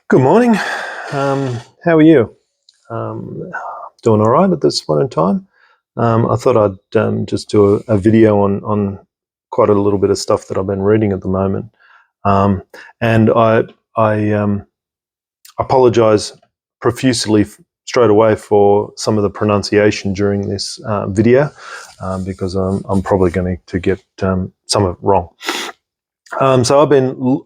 Good morning. How are you? Um, Doing all right at this point in time. I thought I'd just do a video on quite a little bit of stuff that I've been reading at the moment, um, and I apologise profusely straight away for some of the pronunciation during this video because I'm probably going to get some of it wrong. So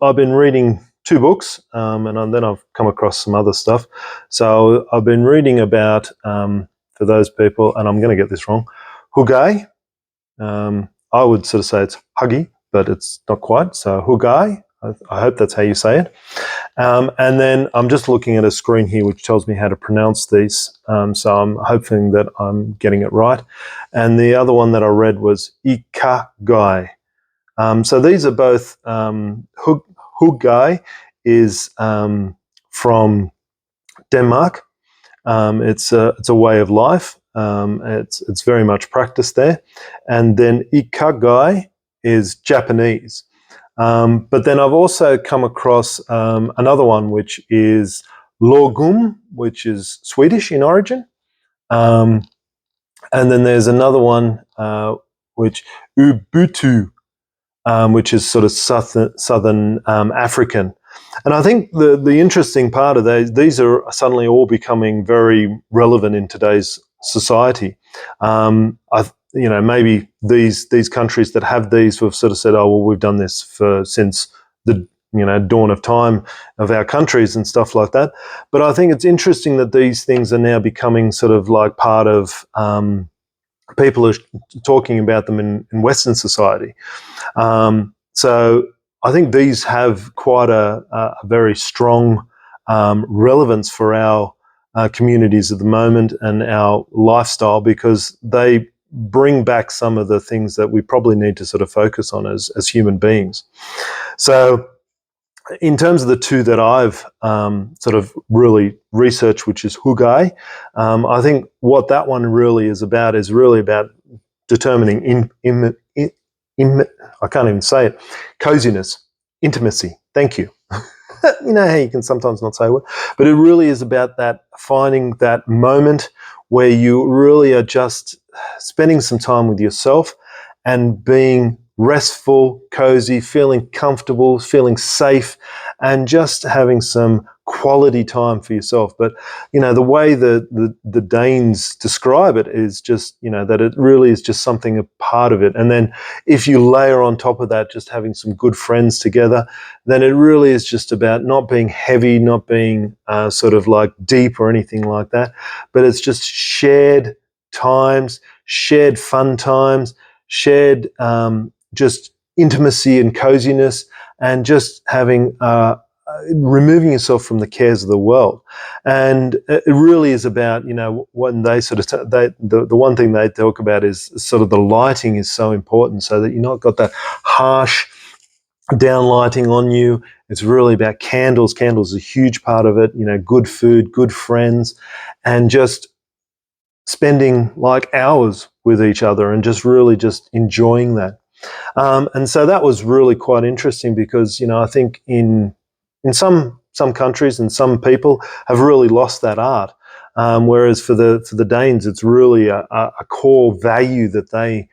I've been reading two books, and then I've come across some other stuff. So I've been reading about, for those people, and I'm going to get this wrong, Hygge. I would sort of say it's Huggy, but it's not quite. So Hygge. I hope that's how you say it. And then I'm just looking at a screen here which tells me how to pronounce these. So I'm hoping that I'm getting it right. And the other one that I read was Ikigai. So these are both Hygge is from Denmark. It's a way of life. It's very much practiced there, and then Ikigai is Japanese. But then I've also come across another one which is Lagom, which is Swedish in origin, and then there's another one which Ubuntu, which is sort of southern African. And I think the interesting part of these are suddenly all becoming very relevant in today's society. Maybe these countries that have these have sort of said, oh, well, we've done this since the dawn of time of our countries and stuff like that. But I think it's interesting that these things are now becoming sort of like part of people are talking about them in Western society. So I think these have quite a very strong relevance for our communities at the moment and our lifestyle, because they bring back some of the things that we probably need to sort of focus on as human beings. So in terms of the two that I've sort of really researched, which is Hygge, I think what that one really is really about determining I can't even say it, coziness, intimacy. Thank you. You know how you can sometimes not say a word, but it really is about that, finding that moment where you really are just spending some time with yourself and being restful, cozy, feeling comfortable, feeling safe, and just having some quality time for yourself. But the way the Danes describe it is just that it really is just something, a part of it. And then if you layer on top of that just having some good friends together, then it really is just about not being heavy, not being sort of like deep or anything like that, but it's just shared times, shared fun times, shared just intimacy and coziness, and just having removing yourself from the cares of the world. And it really is about, when they sort of the one thing they talk about is sort of the lighting is so important, so that you're not got that harsh down lighting on you. It's really about candles. Candles is a huge part of it. Good food, good friends, and just spending like hours with each other and just really just enjoying that. And so that was really quite interesting, because I think in some countries and some people have really lost that art, whereas for the Danes it's really a core value that they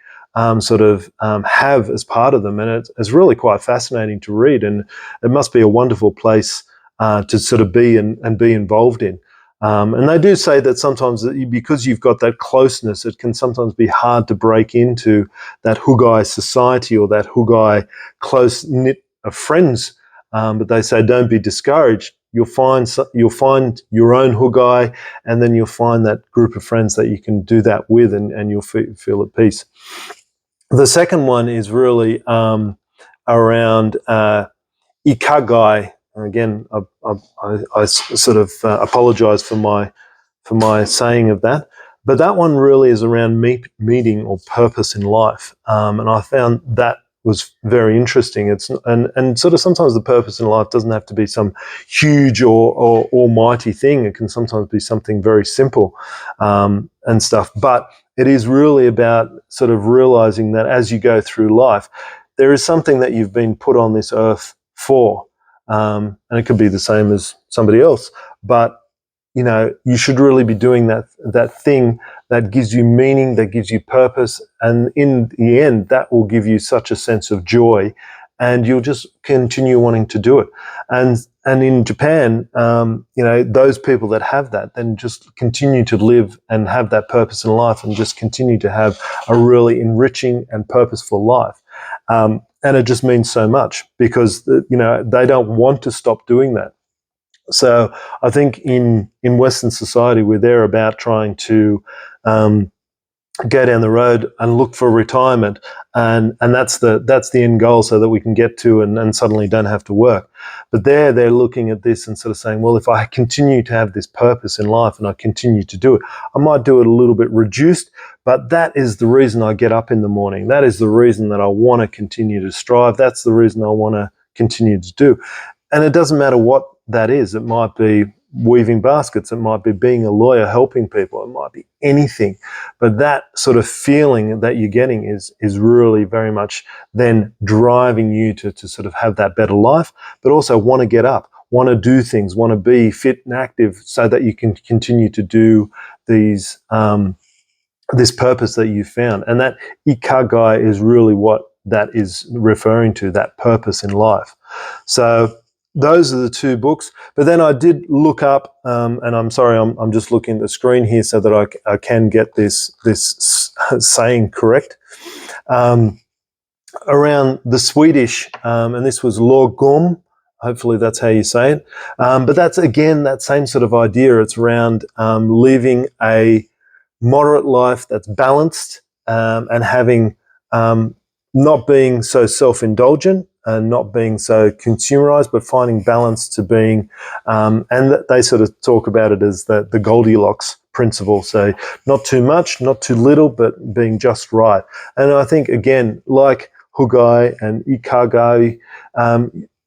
sort of have as part of them, and it's really quite fascinating to read, and it must be a wonderful place to sort of be and be involved in. And they do say that sometimes, because you've got that closeness, it can sometimes be hard to break into that Hygge society or that Hygge close-knit of friends. But they say don't be discouraged. You'll find your own Hygge, and then you'll find that group of friends that you can do that with, and you'll feel at peace. The second one is really around Ikigai. Again, I sort of apologise for my saying of that, but that one really is around meaning or purpose in life, and I found that was very interesting. It's and sort of sometimes the purpose in life doesn't have to be some huge or almighty thing. It can sometimes be something very simple and stuff. But it is really about sort of realising that as you go through life, there is something that you've been put on this earth for. and it could be the same as somebody else, but you should really be doing that thing that gives you meaning, that gives you purpose, and in the end, that will give you such a sense of joy, and you'll just continue wanting to do it. And in Japan, those people that have that then just continue to live and have that purpose in life, and just continue to have a really enriching and purposeful life. And it just means so much, because they don't want to stop doing that. So I think in Western society, we're there about trying to go down the road and look for retirement, and that's the end goal, so that we can get to and suddenly don't have to work. But they're looking at this and sort of saying, well, if I continue to have this purpose in life and I continue to do it, I might do it a little bit reduced, but that is the reason I get up in the morning. That is the reason that I want to continue to strive. That's the reason I want to continue to do. And it doesn't matter what that is. It might be weaving baskets. It might be being a lawyer, helping people. It might be anything. But that sort of feeling that you're getting is really very much then driving you to sort of have that better life, but also want to get up, want to do things, want to be fit and active, so that you can continue to do these this purpose that you found. And that Ikigai is really what that is referring to, that purpose in life. So those are the two books. But then I did look up, and I'm sorry, I'm just looking at the screen here so that I can get this saying correct. Around the Swedish, and this was Lagom. Hopefully that's how you say it. But that's, again, that same sort of idea. It's around living a moderate life that's balanced, and having not being so self-indulgent and not being so consumerized, but finding balance to being, and they sort of talk about it as the Goldilocks principle. So not too much, not too little, but being just right. And I think, again, like Hygge and Ikigai,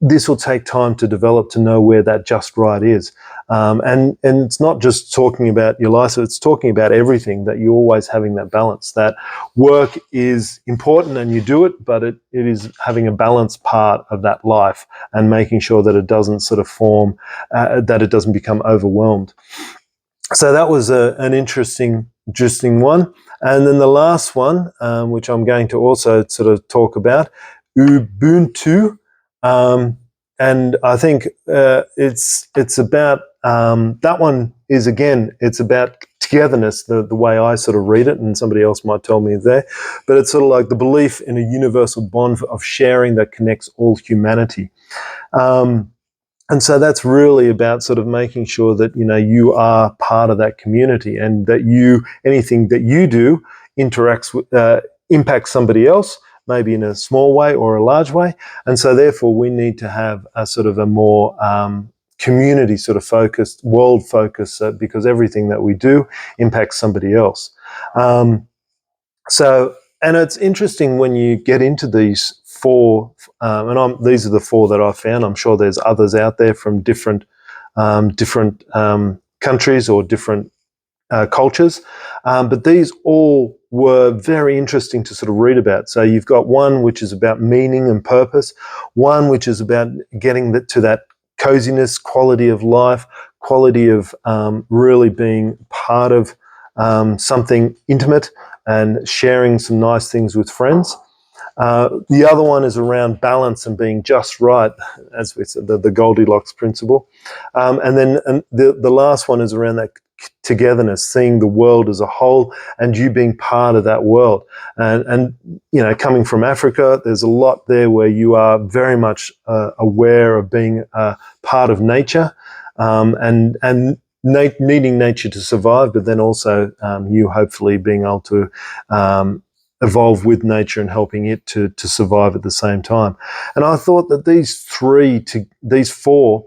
this will take time to develop, to know where that just right is. And it's not just talking about your life, so it's talking about everything, that you're always having that balance, that work is important and you do it, but it is having a balanced part of that life, and making sure that it doesn't sort of form, that it doesn't become overwhelmed. So that was an interesting one. And then the last one, which I'm going to also sort of talk about, Ubuntu. And I think it's about, that one is, again, it's about togetherness, the way I sort of read it, and somebody else might tell me there. But it's sort of like the belief in a universal bond of sharing that connects all humanity. And so that's really about sort of making sure that, you are part of that community, and that anything that you do impacts somebody else, maybe in a small way or a large way. And so therefore we need to have a sort of a more community sort of focused, world focus, because everything that we do impacts somebody else. And it's interesting when you get into these four, these are the four that I found. I'm sure there's others out there from different countries or different cultures, but these all were very interesting to sort of read about. So you've got one which is about meaning and purpose, one which is about getting to that coziness, quality of life, quality of really being part of something intimate and sharing some nice things with friends. The other one is around balance and being just right, as we said, the Goldilocks principle. And then the last one is around that togetherness, seeing the world as a whole, and you being part of that world. And coming from Africa, there's a lot there where you are very much aware of being part of nature, and needing nature to survive, but then also you hopefully being able to evolve with nature and helping it to survive at the same time. And I thought that these four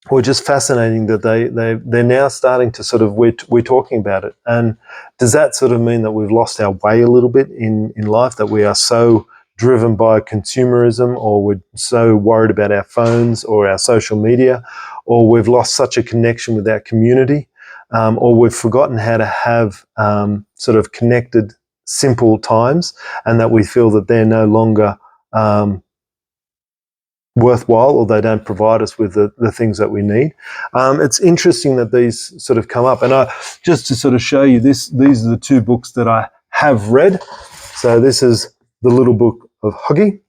were just fascinating, that they're now starting to sort of, we're talking about it. And does that sort of mean that we've lost our way a little bit in life, that we are so driven by consumerism, or we're so worried about our phones or our social media, or we've lost such a connection with our community, or we've forgotten how to have sort of connected, simple times, and that we feel that they're no longer worthwhile, or they don't provide us with the things that we need. It's interesting that these sort of come up. And just to sort of show you this, these are the two books that I have read. So this is the little book of Hygge,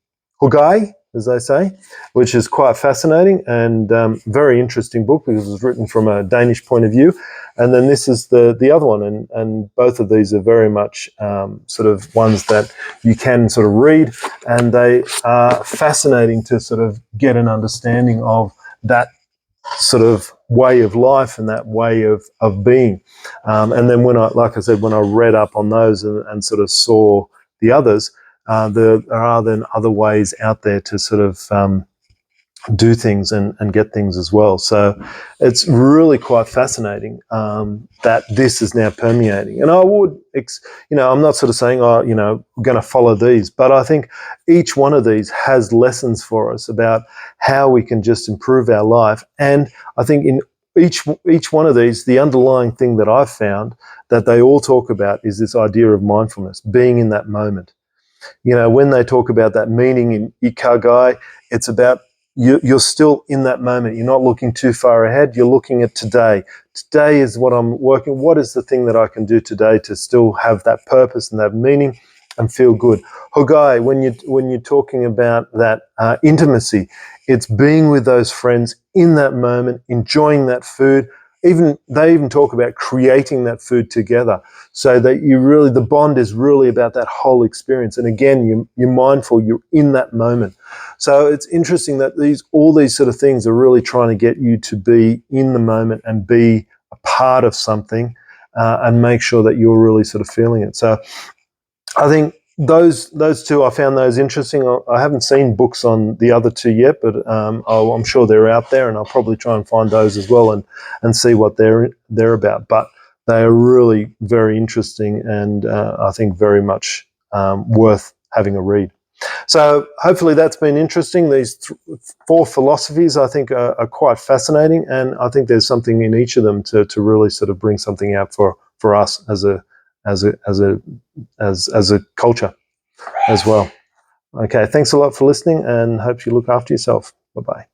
as they say, which is quite fascinating and very interesting book because it was written from a Danish point of view. And then this is the other one, and both of these are very much sort of ones that you can sort of read, and they are fascinating to sort of get an understanding of that sort of way of life and that way of being. And then like I said, when I read up on those and sort of saw the others, there are then other ways out there to sort of do things and get things as well. So it's really quite fascinating that this is now permeating. And I would, I'm not sort of saying, we're going to follow these, but I think each one of these has lessons for us about how we can just improve our life. And I think in each one of these, the underlying thing that I've found that they all talk about is this idea of mindfulness, being in that moment. When they talk about that meaning in Ikigai, it's about you're still in that moment. You're not looking too far ahead. You're looking at today. Today is what I'm working. What is the thing that I can do today to still have that purpose and that meaning and feel good? Hygge, when you're talking about that intimacy, it's being with those friends in that moment, enjoying that food. They even talk about creating that food together, so that the bond is really about that whole experience. And again, you're mindful, you're in that moment. So it's interesting that all these sort of things are really trying to get you to be in the moment and be a part of something, and make sure that you're really sort of feeling it. So I think those two, I found those interesting. I haven't seen books on the other two yet, but I'm sure they're out there, and I'll probably try and find those as well and see what they're about. But they are really very interesting, and I think very much worth having a read. So hopefully that's been interesting. These 4 philosophies I think are quite fascinating, and I think there's something in each of them to really sort of bring something out for us as a culture as well. Okay, thanks a lot for listening, and hope you look after yourself. Bye-bye.